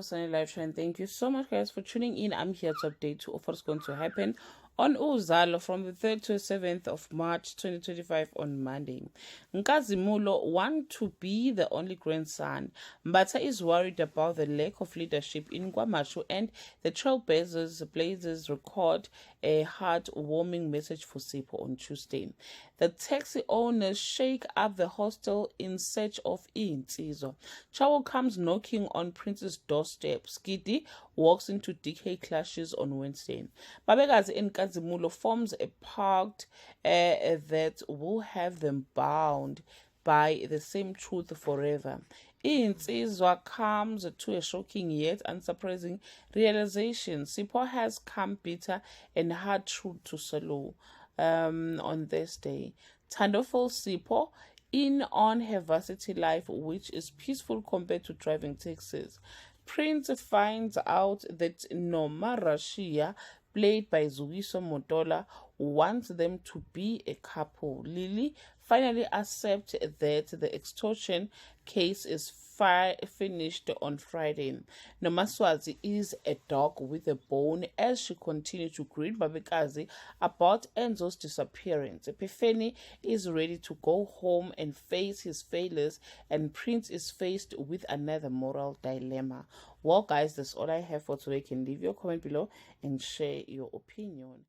to Sunny Live Show, and thank you so much, guys, for tuning in. I'm here to update you of what's going to happen on Uzalo from the 3rd to 7th of March 2025 on Monday. Nkazimulo want to be the only grandson. Mbata is worried about the lack of leadership in KwaMashu, and the Trailblazers record a heartwarming message for Sipho on Tuesday. The taxi owners shake up the hostel in search of insizwa. Chawo comes knocking on Prince's doorstep. Skidi walks into DK clashes on Wednesday. Babekazi in Kazimulo forms a pact that will have them bound by the same truth forever. Insizwa comes to a shocking yet unsurprising realization. Sipho has come bitter and hard truth to swallow on this day. Tandoful Sipho in on her varsity life, which is peaceful compared to driving taxis. Prince finds out that Noma Rashia, played by Zugiso Motola, wants them to be a couple. Lily finally accepts that the extortion case is finished on Friday. Nomaswazi is a dog with a bone as she continues to greet Babekazi about Enzo's disappearance. Epiphany is ready to go home and face his failures, and Prince is faced with another moral dilemma. Well, guys, that's all I have for today. You can leave your comment below and share your opinion.